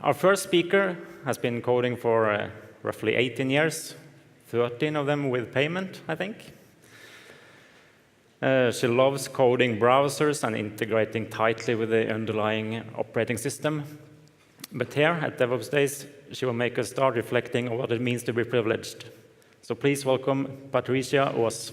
Our first speaker has been coding for roughly 18 years, 13 of them with payment, I think. She loves coding browsers and integrating tightly with the underlying operating system. But here at Devopsdays, she will make us start reflecting on what it means to be privileged. So please welcome Patricia Aas.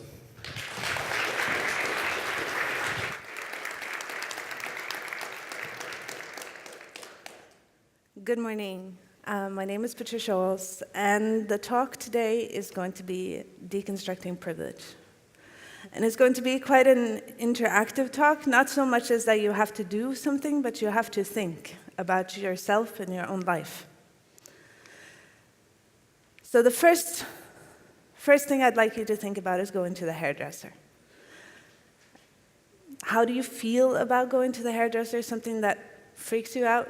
Good morning. My name is Patricia Aas, and the talk today is going to be Deconstructing Privilege. And it's going to be quite an interactive talk, not so much as that you have to do something, but you have to think about yourself and your own life. So the first thing I'd like you to think about is going to the hairdresser. How do you feel about going to the hairdresser? Something that freaks you out?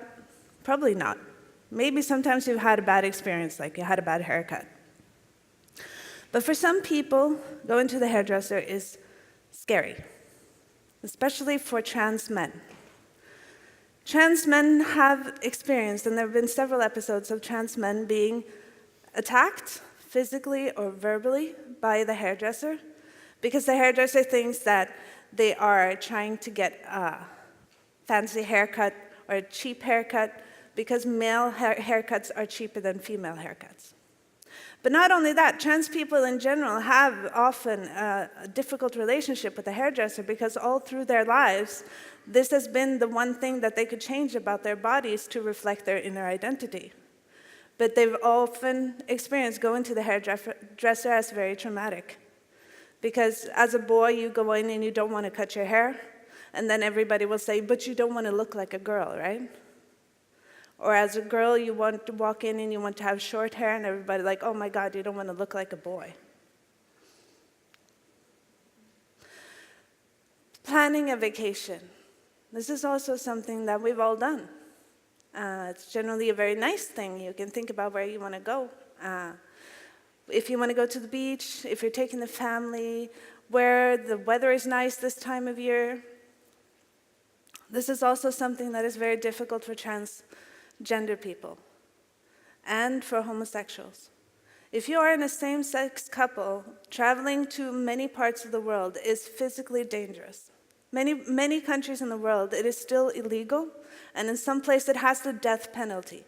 Probably not. Maybe sometimes you've had a bad experience, like you had a bad haircut. But for some people, going to the hairdresser is scary, especially for trans men. Trans men have experienced, and there have been several episodes of trans men being attacked physically or verbally by the hairdresser because the hairdresser thinks that they are trying to get a fancy haircut or a cheap haircut because male haircuts are cheaper than female haircuts. But not only that, trans people in general have often a difficult relationship with the hairdresser because all through their lives, this has been the one thing that they could change about their bodies to reflect their inner identity. But they've often experienced going to the hairdresser as very traumatic. Because as a boy, you go in and you don't want to cut your hair, and then everybody will say, but you don't want to look like a girl, right? Or as a girl, you want to walk in and you want to have short hair, and everybody's like, oh my God, you don't want to look like a boy. Planning a vacation. This is also something that we've all done. It's generally a very nice thing. You can think about where you want to go. If you want to go to the beach, if you're taking the family, where the weather is nice this time of year. This is also something that is very difficult for transgender people and for homosexuals. If you are in a same-sex couple, traveling to many parts of the world is physically dangerous. Many countries in the world, it is still illegal, and in some places it has the death penalty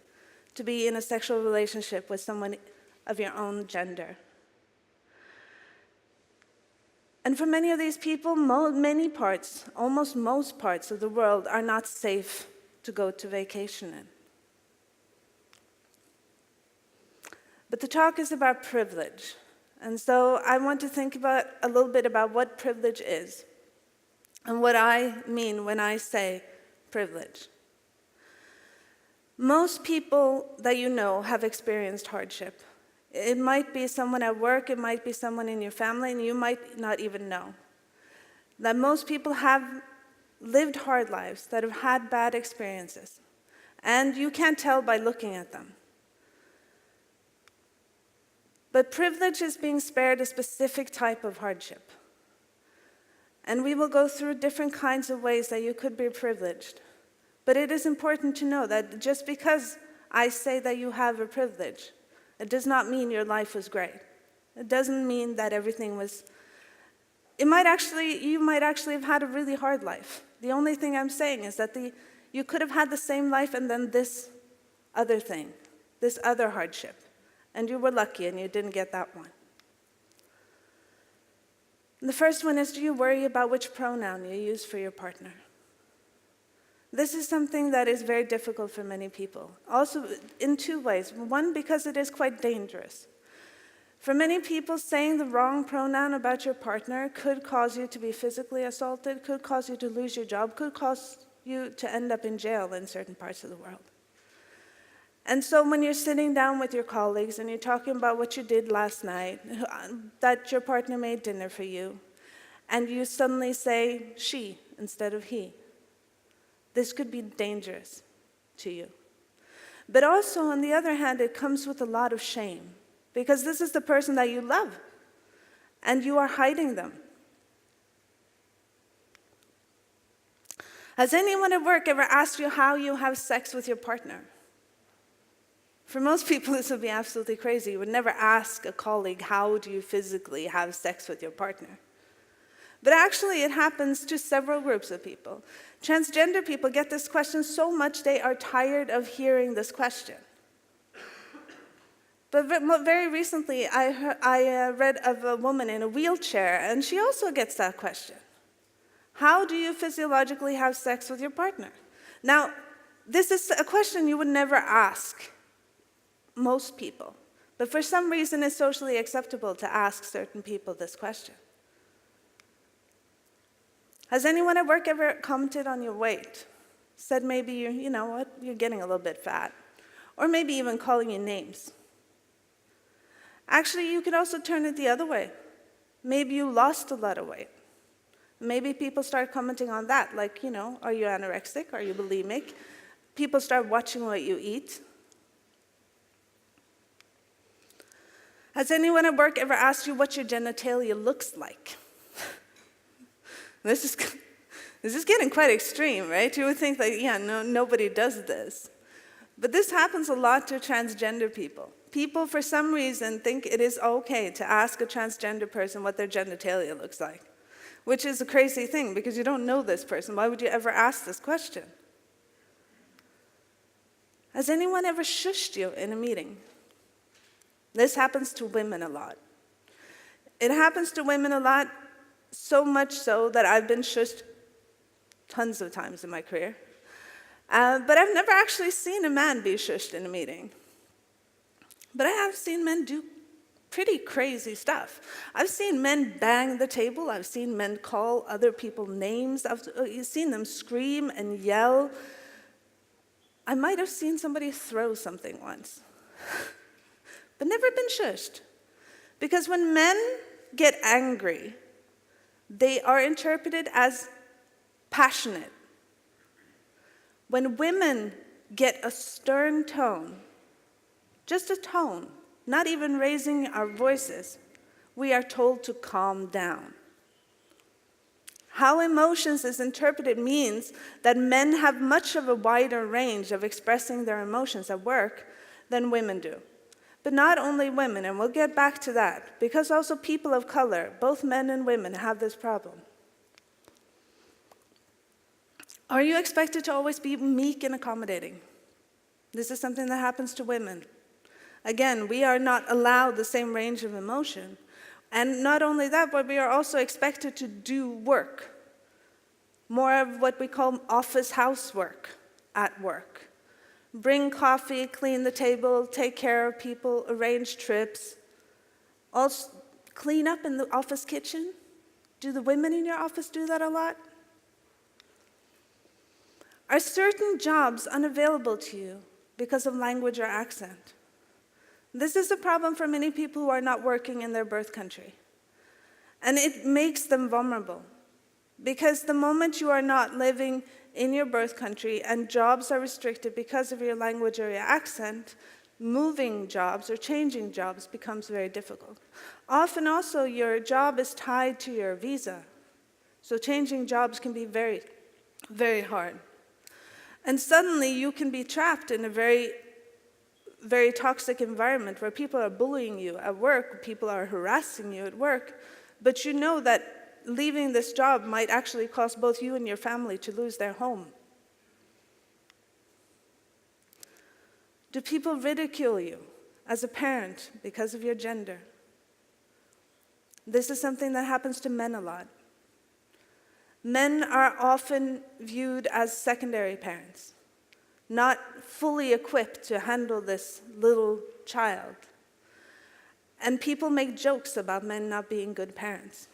to be in a sexual relationship with someone of your own gender. And for many of these people, many parts, almost most parts of the world are not safe to go to vacation in. But the talk is about privilege. And so I want to think about a little bit about what privilege is and what I mean when I say privilege. Most people that you know have experienced hardship. It might be someone at work, it might be someone in your family, and you might not even know. That most people have lived hard lives, that have had bad experiences. And you can't tell by looking at them. But privilege is being spared a specific type of hardship. And we will go through different kinds of ways that you could be privileged. But it is important to know that just because I say that you have a privilege, it does not mean your life was great. It doesn't mean that everything was... You might actually have had a really hard life. The only thing I'm saying is that you could have had the same life and then this other thing, this other hardship. And you were lucky and you didn't get that one. And the first one is, do you worry about which pronoun you use for your partner? This is something that is very difficult for many people. Also, in two ways. One, because it is quite dangerous. For many people, saying the wrong pronoun about your partner could cause you to be physically assaulted, could cause you to lose your job, could cause you to end up in jail in certain parts of the world. And so when you're sitting down with your colleagues and you're talking about what you did last night, that your partner made dinner for you, and you suddenly say she instead of he, this could be dangerous to you. But also, on the other hand, it comes with a lot of shame, because this is the person that you love, and you are hiding them. Has anyone at work ever asked you how you have sex with your partner? For most people, this would be absolutely crazy. You would never ask a colleague, how do you physically have sex with your partner? But actually, it happens to several groups of people. Transgender people get this question so much they are tired of hearing this question. But very recently, I read of a woman in a wheelchair, and she also gets that question. How do you physiologically have sex with your partner? Now, this is a question you would never ask most people. But for some reason, it's socially acceptable to ask certain people this question. Has anyone at work ever commented on your weight? Said maybe, you know what, you're getting a little bit fat. Or maybe even calling you names. Actually, you could also turn it the other way. Maybe you lost a lot of weight. Maybe people start commenting on that, like, you know, are you anorexic? Are you bulimic? People start watching what you eat. Has anyone at work ever asked you what your genitalia looks like? This is getting quite extreme, right? You would think that, yeah, nobody does this. But this happens a lot to transgender people. People, for some reason, think it is okay to ask a transgender person what their genitalia looks like, which is a crazy thing because you don't know this person. Why would you ever ask this question? Has anyone ever shushed you in a meeting? This happens to women a lot. It happens to women a lot, so much so that I've been shushed tons of times in my career. But I've never actually seen a man be shushed in a meeting. But I have seen men do pretty crazy stuff. I've seen men bang the table. I've seen men call other people names. I've seen them scream and yell. I might have seen somebody throw something once, but never been shushed. Because when men get angry, they are interpreted as passionate. When women get a stern tone, just a tone, not even raising our voices, we are told to calm down. How emotions is interpreted means that men have much of a wider range of expressing their emotions at work than women do. But not only women, and we'll get back to that, because also people of color, both men and women, have this problem. Are you expected to always be meek and accommodating? This is something that happens to women. Again, we are not allowed the same range of emotion. And not only that, but we are also expected to do work. More of what we call office housework at work. Bring coffee, clean the table, take care of people, arrange trips. Also, clean up in the office kitchen. Do the women in your office do that a lot? Are certain jobs unavailable to you because of language or accent? This is a problem for many people who are not working in their birth country. And it makes them vulnerable. Because the moment you are not living in your birth country and jobs are restricted because of your language or your accent, moving jobs or changing jobs becomes very difficult. Often also your job is tied to your visa. So changing jobs can be very, very hard. And suddenly you can be trapped in a very, very toxic environment where people are bullying you at work, people are harassing you at work, but you know that leaving this job might actually cause both you and your family to lose their home. Do people ridicule you as a parent because of your gender? This is something that happens to men a lot. Men are often viewed as secondary parents, not fully equipped to handle this little child. And people make jokes about men not being good parents,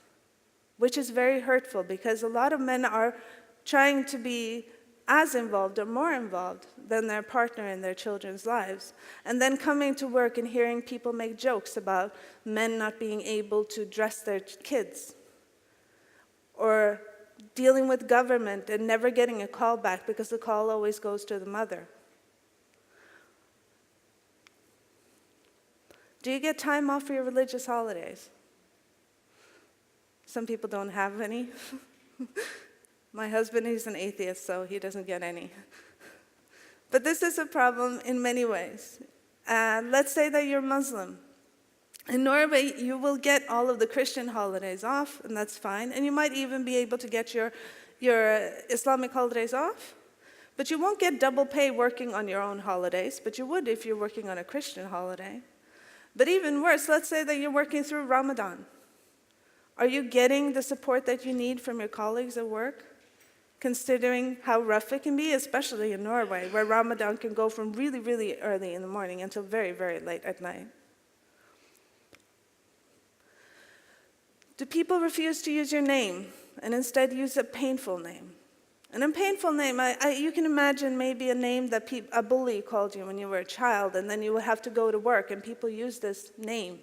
which is very hurtful because a lot of men are trying to be as involved or more involved than their partner in their children's lives. And then coming to work and hearing people make jokes about men not being able to dress their kids, or dealing with government and never getting a call back because the call always goes to the mother. Do you get time off for your religious holidays? Some people don't have any. My husband, he's an atheist, so he doesn't get any. But this is a problem in many ways. Let's say that you're Muslim. In Norway, you will get all of the Christian holidays off, and that's fine. And you might even be able to get your Islamic holidays off. But you won't get double pay working on your own holidays, but you would if you're working on a Christian holiday. But even worse, let's say that you're working through Ramadan. Are you getting the support that you need from your colleagues at work? Considering how rough it can be, especially in Norway, where Ramadan can go from really, really early in the morning until very, very late at night. Do people refuse to use your name and instead use a painful name? And a painful name, you can imagine maybe a name that a bully called you when you were a child, and then you would have to go to work, and people use this name.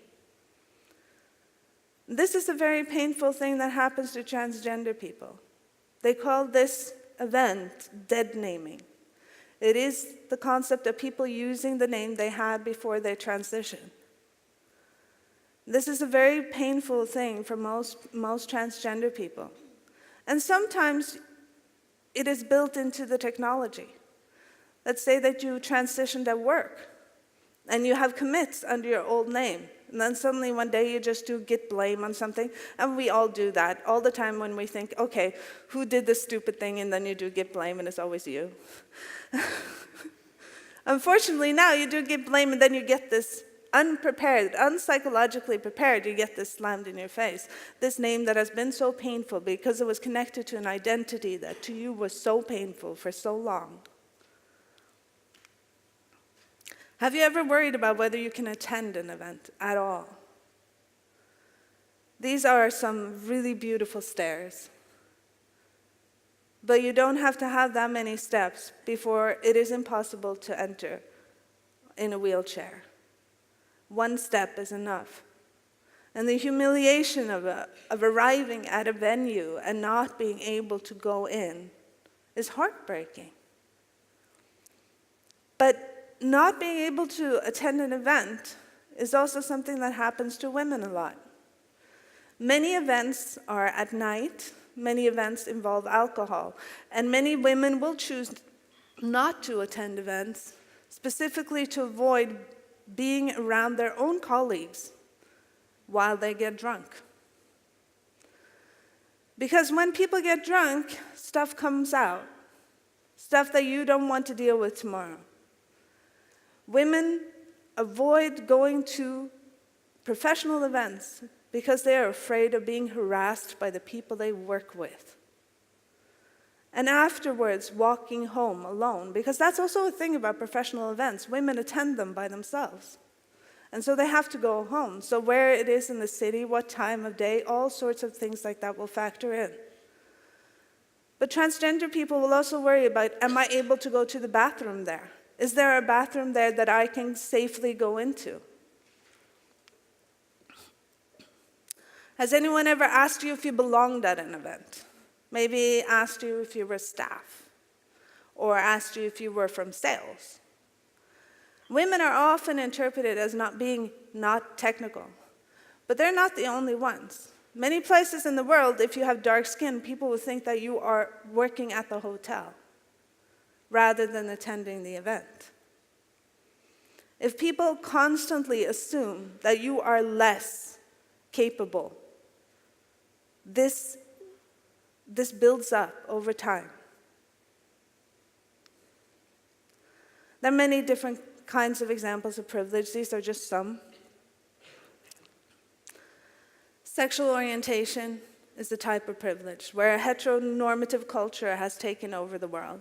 This is a very painful thing that happens to transgender people. They call this event dead naming. It is the concept of people using the name they had before their transition. This is a very painful thing for most transgender people. And sometimes it is built into the technology. Let's say that you transitioned at work and you have commits under your old name. And then suddenly one day you just do git blame on something. And we all do that all the time when we think, okay, who did this stupid thing? And then you do git blame and it's always you. Unfortunately, now you do git blame and then you get this unprepared, unpsychologically prepared, you get this slammed in your face. This name that has been so painful because it was connected to an identity that to you was so painful for so long. Have you ever worried about whether you can attend an event at all? These are some really beautiful stairs. But you don't have to have that many steps before it is impossible to enter in a wheelchair. One step is enough. And the humiliation of arriving at a venue and not being able to go in is heartbreaking. But not being able to attend an event is also something that happens to women a lot. Many events are at night, many events involve alcohol, and many women will choose not to attend events, specifically to avoid being around their own colleagues while they get drunk. Because when people get drunk, stuff comes out, stuff that you don't want to deal with tomorrow. Women avoid going to professional events because they are afraid of being harassed by the people they work with. And afterwards, walking home alone, because that's also a thing about professional events. Women attend them by themselves. And so they have to go home. So where it is in the city, what time of day, all sorts of things like that will factor in. But transgender people will also worry about, am I able to go to the bathroom there? Is there a bathroom there that I can safely go into? Has anyone ever asked you if you belonged at an event? Maybe asked you if you were staff, or asked you if you were from sales. Women are often interpreted as not being not technical, but they're not the only ones. Many places in the world, if you have dark skin, people will think that you are working at the hotel rather than attending the event. If people constantly assume that you are less capable, this builds up over time. There are many different kinds of examples of privilege. These are just some. Sexual orientation is the type of privilege where a heteronormative culture has taken over the world.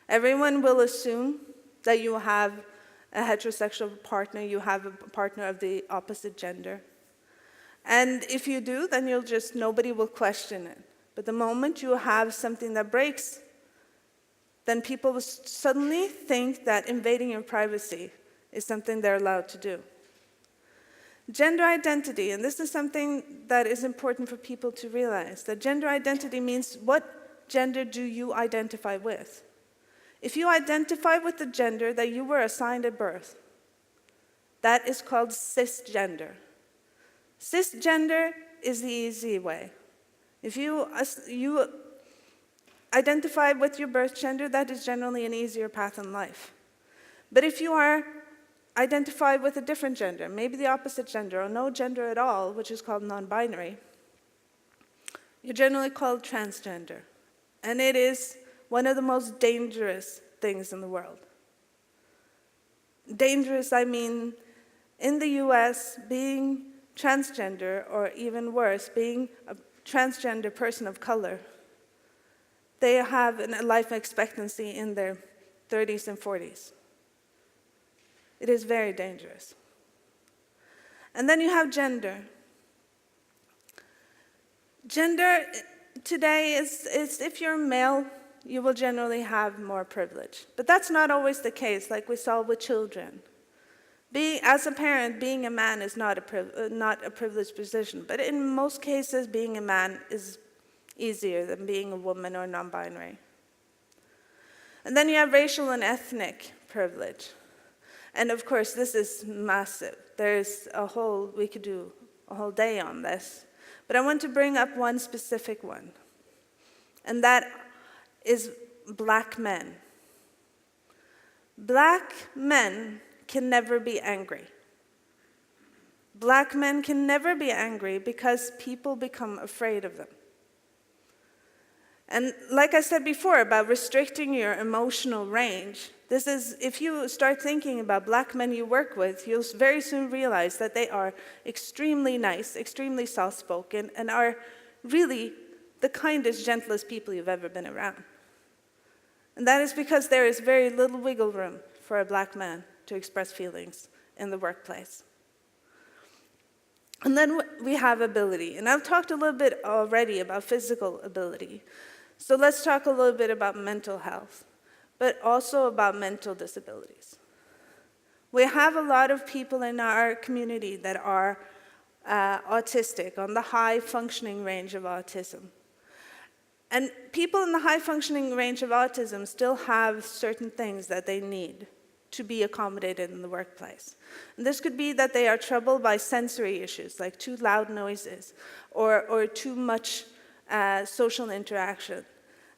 Everyone will assume that you have a heterosexual partner, you have a partner of the opposite gender. And if you do, then nobody will question it. But the moment you have something that breaks, then people will suddenly think that invading your privacy is something they're allowed to do. Gender identity, and this is something that is important for people to realize, that gender identity means what gender do you identify with? If you identify with the gender that you were assigned at birth, that is called cisgender. Cisgender is the easy way. If you identify with your birth gender, that is generally an easier path in life. But if you are identify with a different gender, maybe the opposite gender, or no gender at all, which is called non-binary, you're generally called transgender. And it is one of the most dangerous things in the world. Dangerous, I mean, in the US, being transgender, or even worse, being a transgender person of color, they have a life expectancy in their 30s and 40s. It is very dangerous. And then you have gender. Gender today is if you're male, you will generally have more privilege. But that's not always the case, like we saw with children. As a parent, being a man is not a privileged position. But in most cases, being a man is easier than being a woman or non-binary. And then you have racial and ethnic privilege. And of course, this is massive. We could do a whole day on this. But I want to bring up one specific one. And that is black men. Black men can never be angry. Black men can never be angry because people become afraid of them. And like I said before about restricting your emotional range, this is, if you start thinking about black men you work with, you'll very soon realize that they are extremely nice, extremely soft-spoken, and are really the kindest, gentlest people you've ever been around. And that is because there is very little wiggle room for a black man to express feelings in the workplace. And then we have ability. And I've talked a little bit already about physical ability. So let's talk a little bit about mental health, but also about mental disabilities. We have a lot of people in our community that are autistic, on the high functioning range of autism. And people in the high functioning range of autism still have certain things that they need to be accommodated in the workplace. And this could be that they are troubled by sensory issues, like too loud noises, or too much social interaction.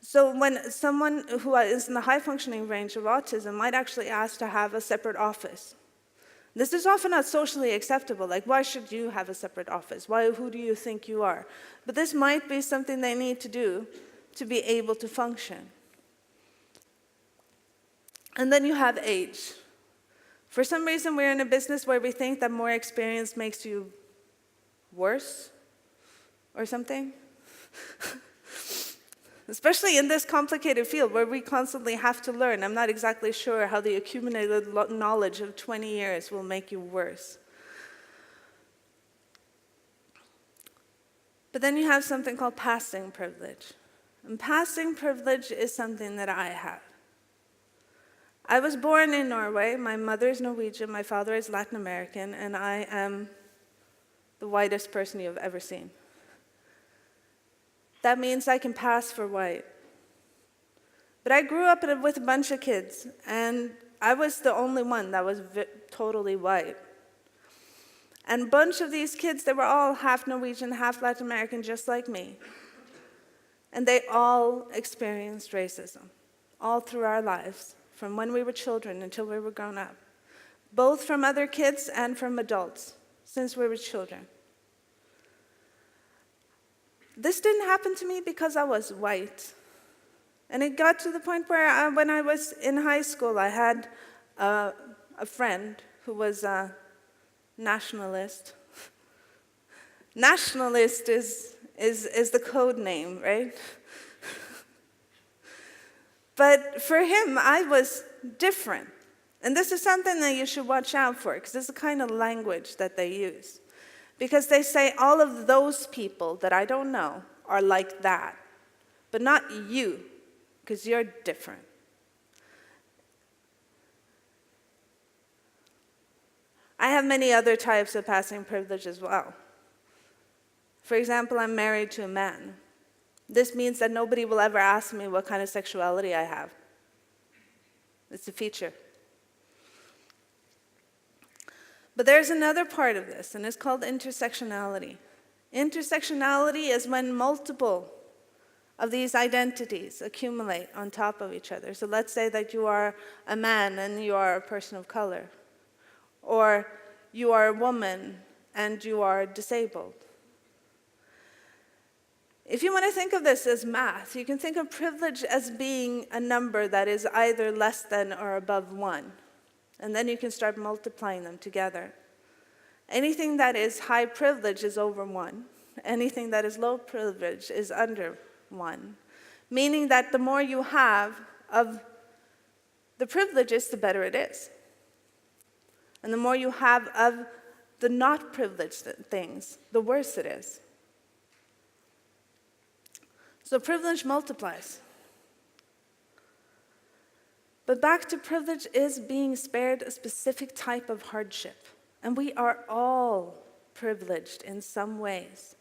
So when someone who is in the high functioning range of autism might actually ask to have a separate office. This is often not socially acceptable, like why should you have a separate office? Who do you think you are? But this might be something they need to do to be able to function. And then you have age. For some reason, we're in a business where we think that more experience makes you worse or something. Especially in this complicated field where we constantly have to learn. I'm not exactly sure how the accumulated knowledge of 20 years will make you worse. But then you have something called passing privilege. And passing privilege is something that I have. I was born in Norway. My mother is Norwegian, my father is Latin American, and I am the whitest person you've ever seen. That means I can pass for white. But I grew up with a bunch of kids, and I was the only one that was totally white. And a bunch of these kids, they were all half Norwegian, half Latin American, just like me. And they all experienced racism, all through our lives, from when we were children until we were grown up, both from other kids and from adults, since we were children. This didn't happen to me because I was white. And it got to the point where when I was in high school, I had a friend who was a nationalist. Nationalist is the code name, right? But for him, I was different. And this is something that you should watch out for, because this is the kind of language that they use. Because they say all of those people that I don't know are like that, but not you, because you're different. I have many other types of passing privilege as well. For example, I'm married to a man. This means that nobody will ever ask me what kind of sexuality I have. It's a feature. But there's another part of this, and it's called intersectionality. Intersectionality is when multiple of these identities accumulate on top of each other. So let's say that you are a man and you are a person of color. or you are a woman and you are disabled. If you want to think of this as math, you can think of privilege as being a number that is either less than or above 1. And then you can start multiplying them together. Anything that is high privilege is over 1. Anything that is low privilege is under 1. Meaning that the more you have of the privileges, the better it is. And the more you have of the not privileged things, the worse it is. So privilege multiplies. But back to privilege is being spared a specific type of hardship. And we are all privileged in some ways.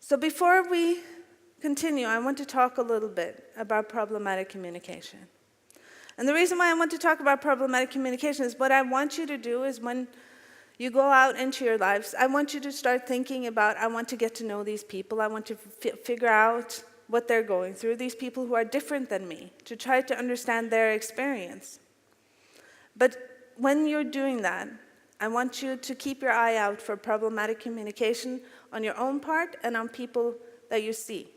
So before we continue, I want to talk a little bit about problematic communication. And the reason why I want to talk about problematic communication is what I want you to do is when you go out into your lives, I want you to start thinking about, I want to get to know these people. I want to figure out what they're going through, these people who are different than me, to try to understand their experience. But when you're doing that, I want you to keep your eye out for problematic communication on your own part and on people that you see.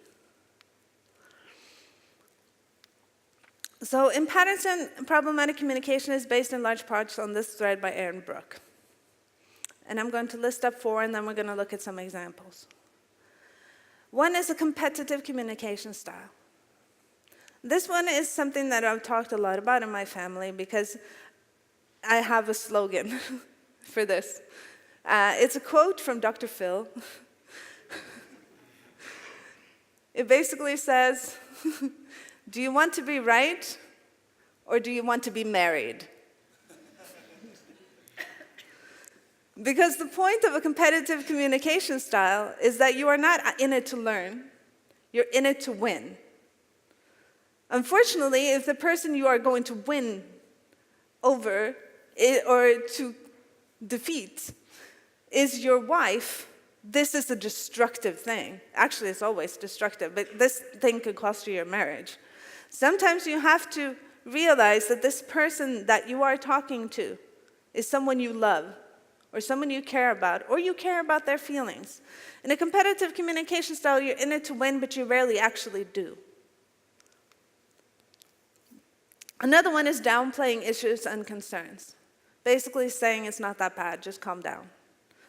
So in Patterson, problematic communication is based in large parts on this thread by Aaron Brooke. And I'm going to list up 4, and then we're going to look at some examples. One is a competitive communication style. This one is something that I've talked a lot about in my family because I have a slogan for this. It's a quote from Dr. Phil. It basically says, do you want to be right or do you want to be married? Because the point of a competitive communication style is that you are not in it to learn, you're in it to win. Unfortunately, if the person you are going to win over or to defeat is your wife, this is a destructive thing. Actually, it's always destructive, but this thing could cost you your marriage. Sometimes you have to realize that this person that you are talking to is someone you love, or someone you care about, or you care about their feelings. In a competitive communication style, you're in it to win, but you rarely actually do. Another one is downplaying issues and concerns. Basically saying it's not that bad, just calm down.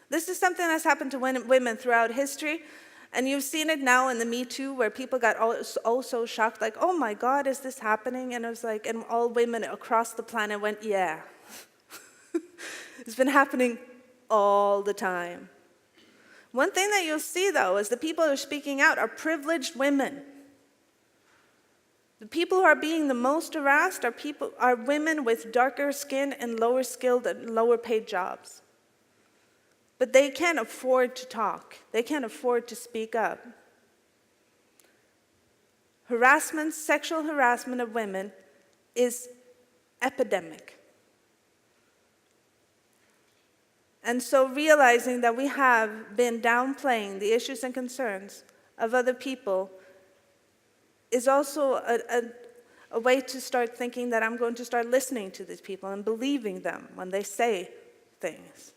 This is something that's happened to women throughout history, and you've seen it now in the Me Too, where people got so shocked, like, oh my God, is this happening? And it was like, and all women across the planet went, yeah. It's been happening all the time. One thing that you'll see, though, is the people who are speaking out are privileged women. The people who are being the most harassed are women with darker skin and lower skilled and lower paid jobs. But they can't afford to talk. They can't afford to speak up. Harassment, sexual harassment of women is epidemic. And so realizing that we have been downplaying the issues and concerns of other people is also a way to start thinking that I'm going to start listening to these people and believing them when they say things.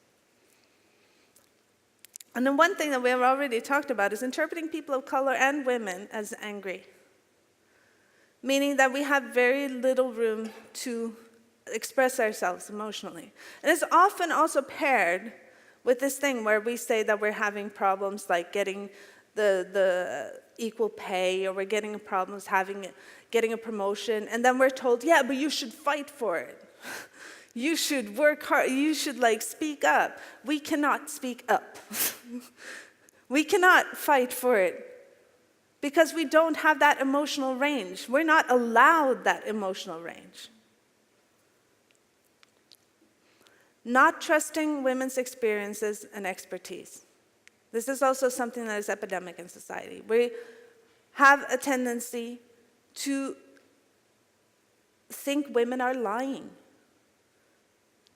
And then one thing that we have already talked about is interpreting people of color and women as angry, meaning that we have very little room to express ourselves emotionally. And it's often also paired with this thing where we say that we're having problems like getting the equal pay, or we're getting problems getting a promotion, and then we're told, yeah, but you should fight for it. You should work hard, you should speak up. We cannot speak up. We cannot fight for it because we don't have that emotional range. We're not allowed that emotional range. Not trusting women's experiences and expertise. This is also something that is epidemic in society. We have a tendency to think women are lying,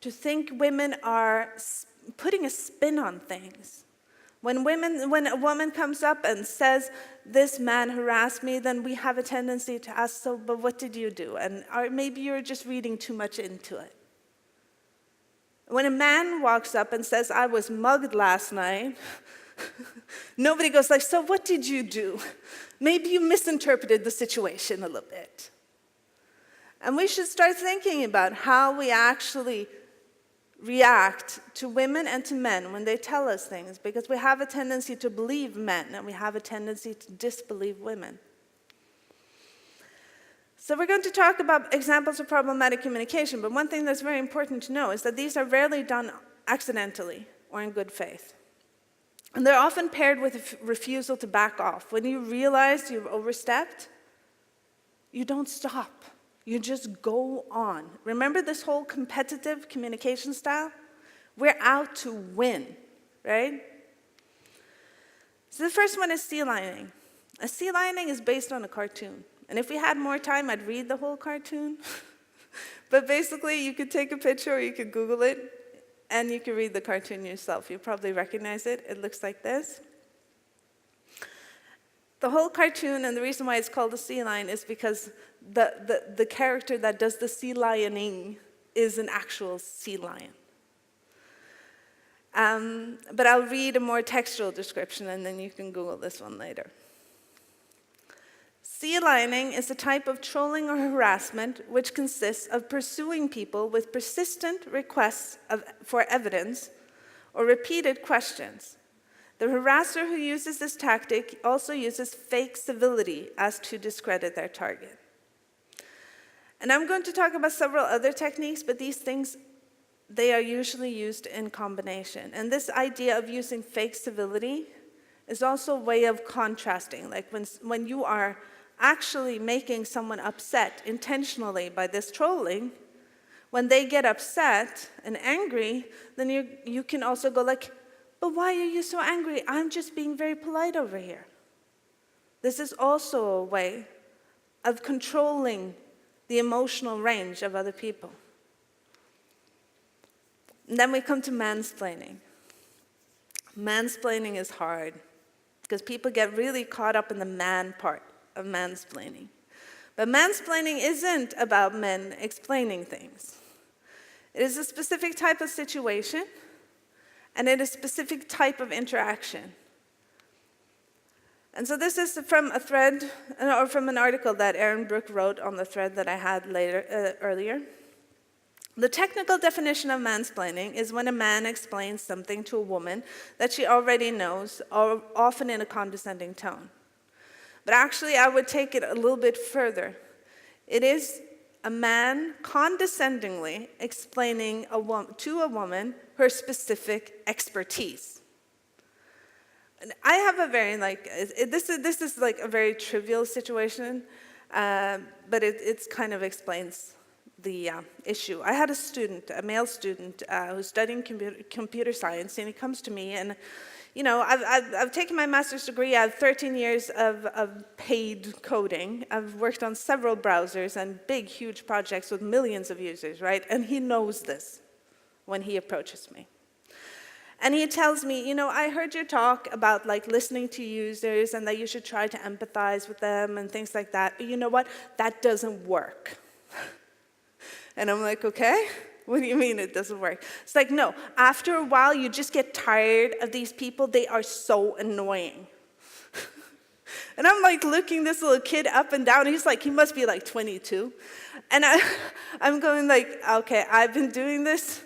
to think women are putting a spin on things, When a woman comes up and says, this man harassed me, then we have a tendency to ask, so, but what did you do? Or maybe you're just reading too much into it. When a man walks up and says, I was mugged last night, nobody goes like, so what did you do? Maybe you misinterpreted the situation a little bit. And we should start thinking about how we actually react to women and to men when they tell us things, because we have a tendency to believe men and we have a tendency to disbelieve women. So we're going to talk about examples of problematic communication, but one thing that's very important to know is that these are rarely done accidentally or in good faith. And they're often paired with a refusal to back off. When you realize you've overstepped, you don't stop. You just go on. Remember this whole competitive communication style? We're out to win, right? So the first one is sea lining. A sea lining is based on a cartoon. And if we had more time, I'd read the whole cartoon. But basically, you could take a picture or you could Google it, and you can read the cartoon yourself. You probably recognize it. It looks like this. The whole cartoon, and the reason why it's called a sea lion is because the character that does the sea lioning is an actual sea lion. But I'll read a more textual description, and then you can Google this one later. Sea lining is a type of trolling or harassment which consists of pursuing people with persistent requests for evidence or repeated questions. The harasser who uses this tactic also uses fake civility as to discredit their target. And I'm going to talk about several other techniques, but these things, they are usually used in combination. And this idea of using fake civility is also a way of contrasting. Like when you are actually making someone upset intentionally by this trolling, when they get upset and angry, then you can also go like, but why are you so angry? I'm just being very polite over here. This is also a way of controlling the emotional range of other people. And then we come to mansplaining. Mansplaining is hard because people get really caught up in the man part of mansplaining. But mansplaining isn't about men explaining things. It is a specific type of situation, and it is a specific type of interaction. And so this is from a thread, or from an article that Aaron Brooke wrote on the thread that I had earlier. The technical definition of mansplaining is when a man explains something to a woman that she already knows, or often in a condescending tone. But actually, I would take it a little bit further. It is a man condescendingly explaining to a woman her specific expertise. And I have a very, this is like a very trivial situation, but it kind of explains the issue. I had a student, a male student, who's studying computer science, and he comes to me, and you know, I've taken my master's degree. I have 13 years of paid coding. I've worked on several browsers and big, huge projects with millions of users, right? And he knows this when he approaches me. And he tells me, you know, I heard your talk about like listening to users and that you should try to empathize with them and things like that. But you know what? That doesn't work. And I'm like, okay. What do you mean it doesn't work? It's like, no, after a while, you just get tired of these people. They are so annoying. And I'm like looking this little kid up and down. He's like, he must be like 22. And I'm going like, okay, I've been doing this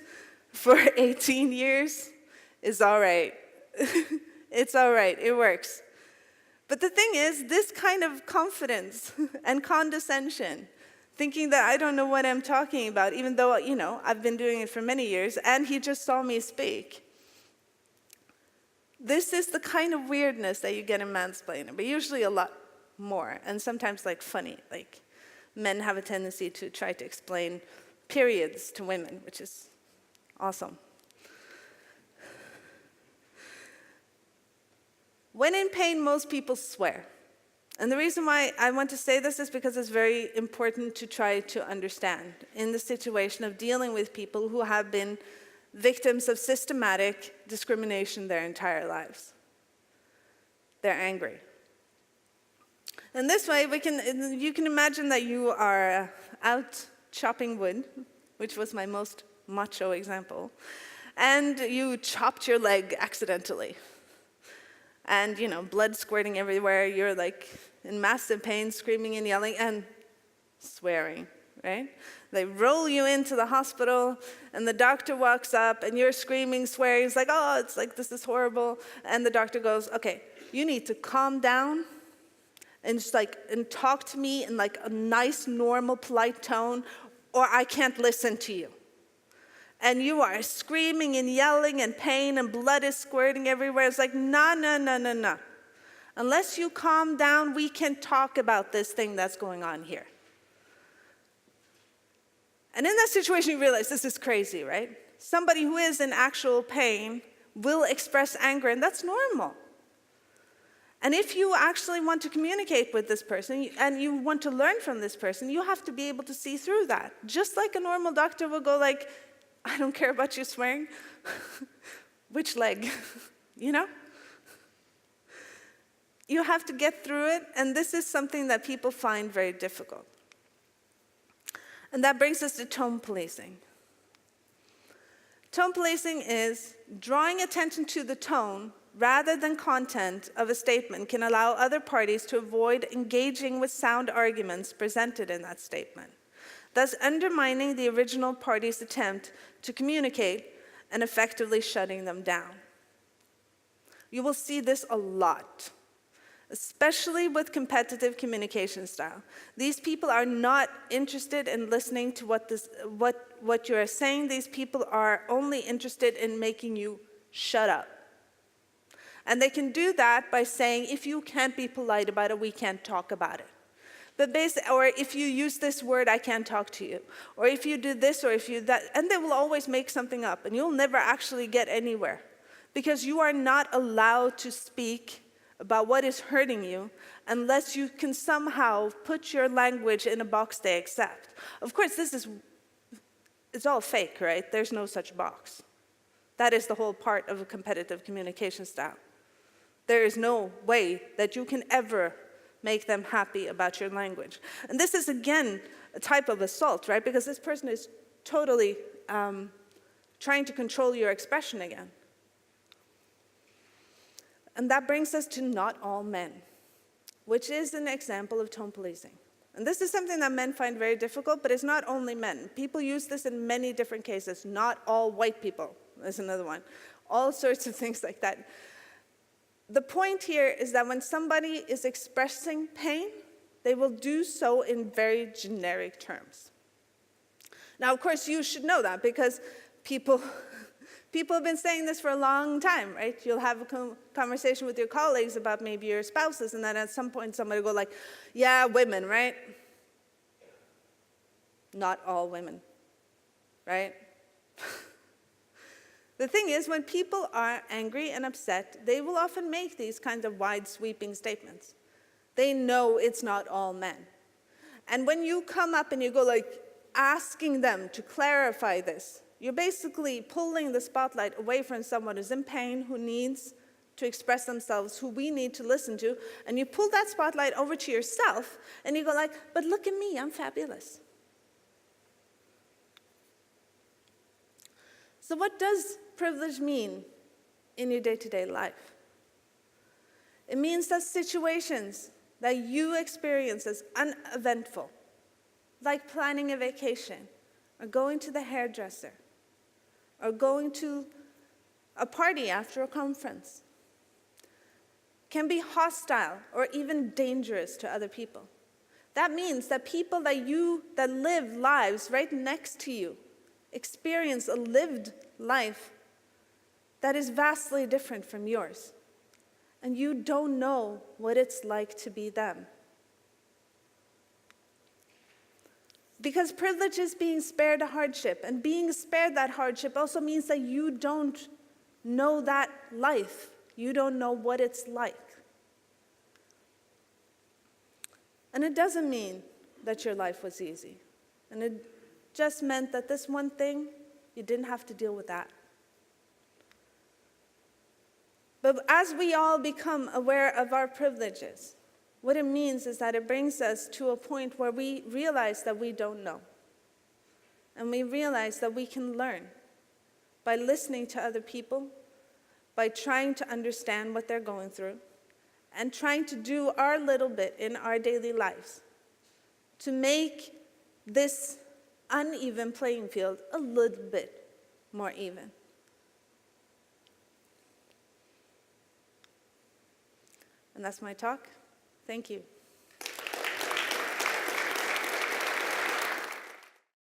for 18 years. It's all right. It's all right. It works. But the thing is, this kind of confidence and condescension, thinking that I don't know what I'm talking about, even though, you know, I've been doing it for many years, and he just saw me speak. This is the kind of weirdness that you get in mansplaining, but usually a lot more, and sometimes like funny. Like men have a tendency to try to explain periods to women, which is awesome. When in pain, most people swear. And the reason why I want to say this is because it's very important to try to understand in the situation of dealing with people who have been victims of systematic discrimination their entire lives. they're angry. And this way, you can imagine that you are out chopping wood, which was my most macho example, and you chopped your leg accidentally. And, blood squirting everywhere, you're like in massive pain, screaming and yelling and swearing, right? They roll you into the hospital, and the doctor walks up, and you're screaming, swearing. He's like, oh, it's like, this is horrible. And the doctor goes, okay, you need to calm down and and talk to me in like a nice, normal, polite tone, or I can't listen to you. And you are screaming and yelling and pain and blood is squirting everywhere. It's like, no. Unless you calm down, we can talk about this thing that's going on here. And in that situation, you realize this is crazy, right? Somebody who is in actual pain will express anger, and that's normal. And if you actually want to communicate with this person and you want to learn from this person, you have to be able to see through that. Just like a normal doctor will go like, I don't care about you swearing. Which leg? You have to get through it, and this is something that people find very difficult. And that brings us to tone policing. Tone policing is drawing attention to the tone rather than content of a statement can allow other parties to avoid engaging with sound arguments presented in that statement, thus undermining the original party's attempt to communicate and effectively shutting them down. You will see this a lot, especially with competitive communication style. These people are not interested in listening to what you are saying. These people are only interested in making you shut up. And they can do that by saying, if you can't be polite about it, we can't talk about it. Or if you use this word, I can't talk to you. Or if you do this, or if you that, and they will always make something up, and you'll never actually get anywhere. Because you are not allowed to speak about what is hurting you unless you can somehow put your language in a box they accept. Of course, it's all fake, right? There's no such box. That is the whole part of a competitive communication style. There is no way that you can ever make them happy about your language. And this is, again, a type of assault, right? Because this person is totally trying to control your expression again. And that brings us to not all men, which is an example of tone policing. And this is something that men find very difficult, but it's not only men. People use this in many different cases. Not all white people is another one. All sorts of things like that. The point here is that when somebody is expressing pain, they will do so in very generic terms. Now, of course, you should know that because people have been saying this for a long time, right? You'll have a conversation with your colleagues about maybe your spouses, and then at some point somebody will go like, yeah, women, right? Not all women, right? The thing is, when people are angry and upset, they will often make these kinds of wide, sweeping statements. They know it's not all men. And when you come up and you go like, asking them to clarify this, you're basically pulling the spotlight away from someone who's in pain, who needs to express themselves, who we need to listen to, and you pull that spotlight over to yourself, and you go like, but look at me, I'm fabulous. So what does privilege mean in your day-to-day life? It means that situations that you experience as uneventful, like planning a vacation, or going to the hairdresser, or going to a party after a conference, can be hostile or even dangerous to other people. That means that people that live lives right next to you experience a lived life that is vastly different from yours. And you don't know what it's like to be them. Because privilege is being spared a hardship, and being spared that hardship also means that you don't know that life. You don't know what it's like. And it doesn't mean that your life was easy. And it just meant that this one thing, you didn't have to deal with that. But as we all become aware of our privileges, what it means is that it brings us to a point where we realize that we don't know. And we realize that we can learn by listening to other people, by trying to understand what they're going through, and trying to do our little bit in our daily lives to make this uneven playing field a little bit more even. And that's my talk. Thank you.